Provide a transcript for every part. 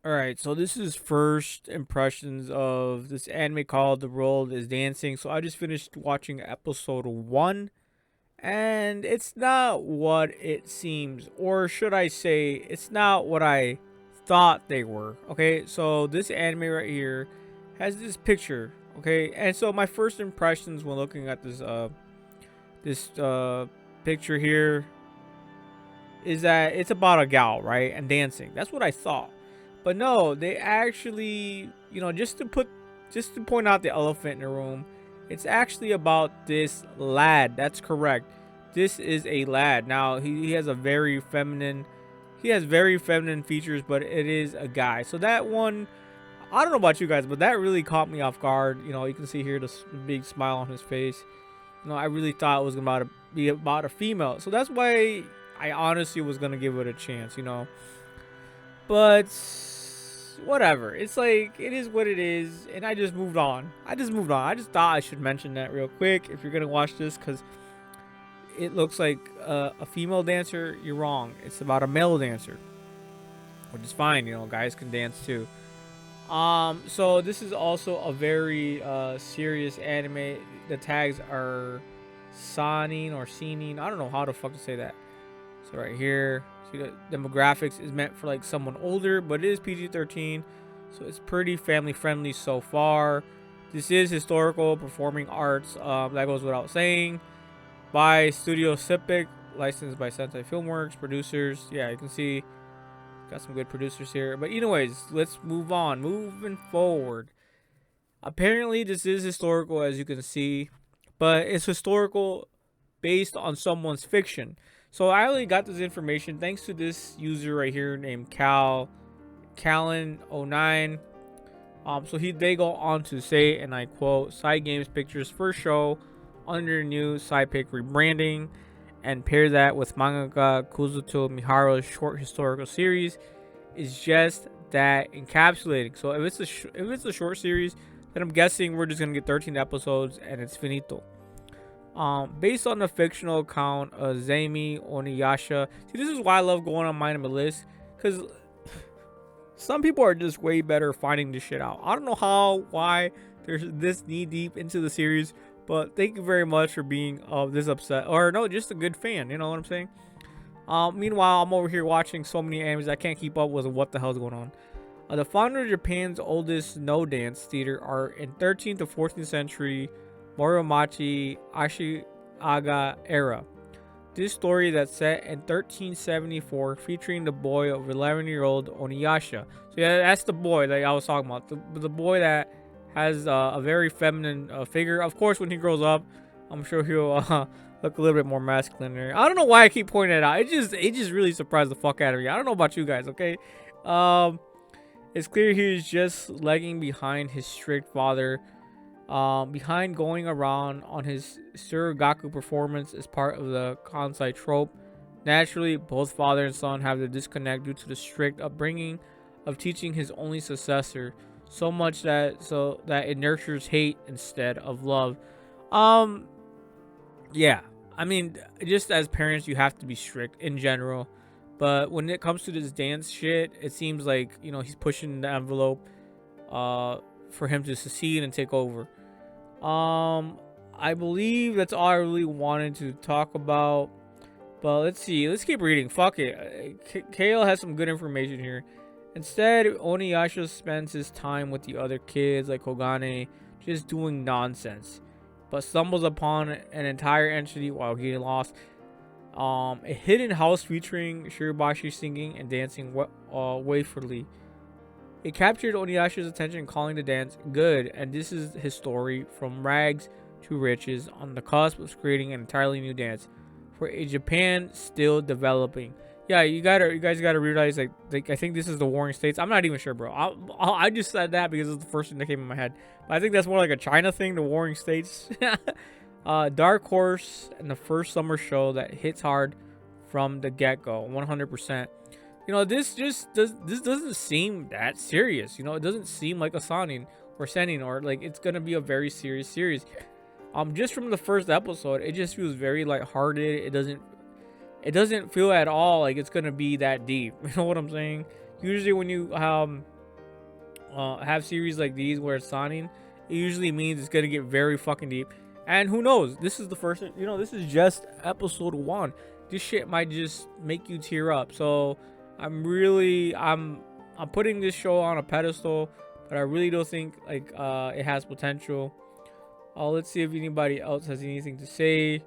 All right, so this is first impressions of this anime called The World is Dancing. So I just finished watching episode 1, and it's not what it seems, or should I say, it's not what I thought they were. Okay, so this anime right here has this picture, okay? And so my first impressions when looking at this picture here is that it's about a gal, right? And dancing. That's what I thought. But no, they actually, just to point out the elephant in the room, it's actually about this lad. That's correct. This is a lad. Now, he has a very feminine, he has very feminine features, but it is a guy. So that one, I don't know about you guys, but that really caught me off guard. You can see here the big smile on his face. I really thought it was about to be about a female. So that's why I honestly was gonna give it a chance. But whatever. It's like it is what it is, and I just moved on. I just thought I should mention that real quick if you're gonna watch this, because it looks like a female dancer. You're wrong. It's about a male dancer, which is fine. Guys can dance too. So this is also a very serious anime. The tags are Sanin or Sinin. I don't know how the fuck to say that. So right here, see the demographics is meant for like someone older, but it is PG-13, so it's pretty family friendly so far. This is historical performing arts. That goes without saying. By Studio Sipic, licensed by Sentai Filmworks. Producers, yeah, you can see got some good producers here. But anyways, let's move on. Moving forward. Apparently, this is historical, as you can see, but it's historical based on someone's fiction. So I only got this information thanks to this user right here named Callan09. So they go on to say, and I quote, Side Games Pictures first show under new Sidepick rebranding, and pair that with mangaka Kuzuto Miharu's short historical series is just that encapsulating. So if it's a short series, then I'm guessing we're just gonna get 13 episodes and it's finito. Based on the fictional account of Zaimi Oniyasha. See, this is why I love going on Myanimelist, because some people are just way better finding this shit out. I don't know why there's this knee deep into the series, but thank you very much for being this upset, or no, just a good fan. You know what I'm saying? Meanwhile, I'm over here watching so many animes I can't keep up with what the hell's going on. The founder of Japan's oldest no dance theater are in 13th to 14th century Moromachi Ashiaga era. This story that's set in 1374, featuring the boy of 11-year-old Oniyasha. So yeah, that's the boy that I was talking about. The boy that has a very feminine figure. Of course, when he grows up, I'm sure he'll look a little bit more masculine there. I don't know why I keep pointing it out. It just really surprised the fuck out of me. I don't know about you guys, okay? It's clear he's just lagging behind his strict father. Behind going around on his suragaku performance as part of the kansai trope. Naturally, both father and son have the disconnect due to the strict upbringing of teaching his only successor, so much that it nurtures hate instead of love. Yeah, I mean, just as parents, you have to be strict in general, but when it comes to this dance shit, it seems like he's pushing the envelope for him to succeed and take over. I believe that's all I really wanted to talk about. But let's see. Let's keep reading. Fuck it. Kale has some good information here. Instead, Oniyasha spends his time with the other kids like Kogane, just doing nonsense, but stumbles upon an entire entity while getting lost. A hidden house featuring Shirabashi singing and dancing waferly. It captured Oniyasha's attention, calling the dance good, and this is his story from rags to riches, on the cusp of creating an entirely new dance for a Japan still developing. Yeah, you guys gotta realize, like I think this is the Warring States. I'm not even sure, bro. I just said that because it's the first thing that came in my head. But I think that's more like a China thing, the Warring States. Dark Horse and the first summer show that hits hard from the get-go, 100%. This doesn't seem that serious. It doesn't seem like a Senin or like it's gonna be a very serious series. Just from the first episode, it just feels very lighthearted. It doesn't feel at all like it's gonna be that deep. You know what I'm saying? Usually when you have series like these where it's signing, it usually means it's gonna get very fucking deep. And who knows? This is the first, this is just episode 1. This shit might just make you tear up. So I'm putting this show on a pedestal, but I really don't think like it has potential. Let's see if anybody else has anything to say.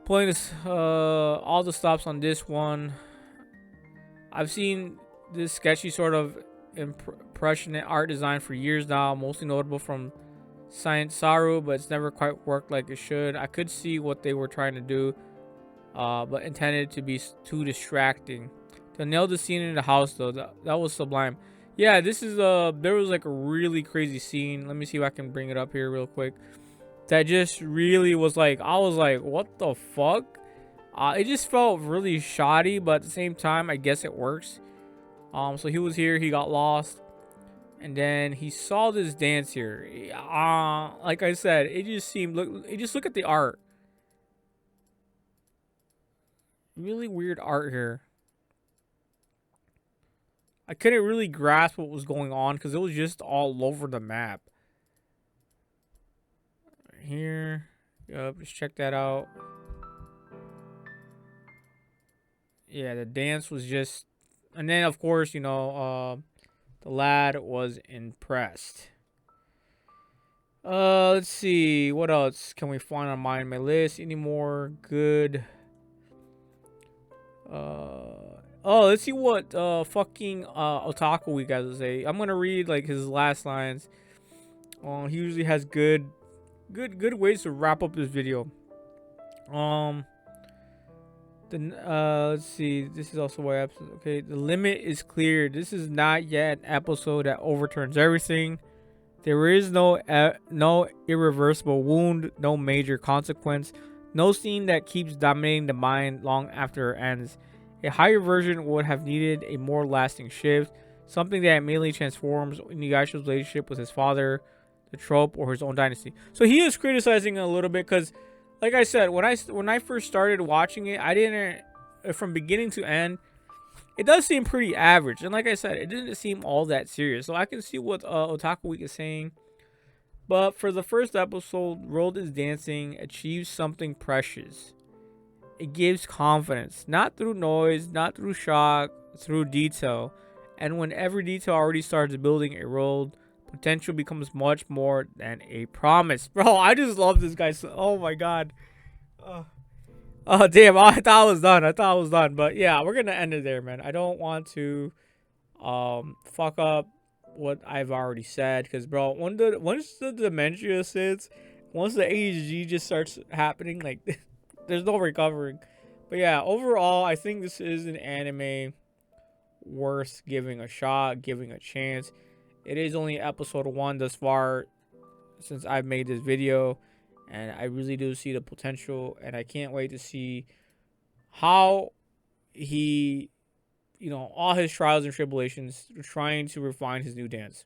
Pulling this all the stops on this one. I've seen this sketchy sort of impressionist art design for years now, mostly notable from Science Saru, but it's never quite worked like it should. I could see what they were trying to do, but intended to be too distracting. To nail the scene in the house though, that was sublime. Yeah, this is there was like a really crazy scene. Let me see if I can bring it up here real quick. That just really was like, I was like, what the fuck? It just felt really shoddy, but at the same time, I guess it works. So he was here, he got lost, and then he saw this dance here. Like I said, it just seemed look at the art. Really weird art here. I couldn't really grasp what was going on because it was just all over the map. Here, yep, just check that out. Yeah, the dance was just, and then of course, the lad was impressed. Let's see, what else can we find on my list? Any more good? Let's see what fucking Otaku Week has to say. I'm gonna read like his last lines. He usually has good ways to wrap up this video. Let's see. This is also why episode. Okay, the limit is clear. This is not yet an episode that overturns everything. There is no irreversible wound, no major consequence, no scene that keeps dominating the mind long after it ends. A higher version would have needed a more lasting shift, something that mainly transforms Inuyasha's relationship with his father, the trope, or his own dynasty. So he is criticizing a little bit because, like I said, when I first started watching it, I didn't, from beginning to end, it does seem pretty average. And like I said, it didn't seem all that serious. So I can see what Otaku Week is saying. But for the first episode, World is Dancing achieves something precious. It gives confidence, not through noise, not through shock, through detail. And when every detail already starts building a world, potential becomes much more than a promise. Bro, I just love this guy. Oh my god. Oh damn, I thought I was done. But yeah, we're gonna end it there, man. I don't want to fuck up what I've already said, because bro, once the dementia sits, once the ADHD just starts happening, like there's no recovering. But yeah, overall, I think this is an anime worth giving a shot, giving a chance. It is only episode 1 thus far since I've made this video, and I really do see the potential, and I can't wait to see how he, all his trials and tribulations trying to refine his new dance.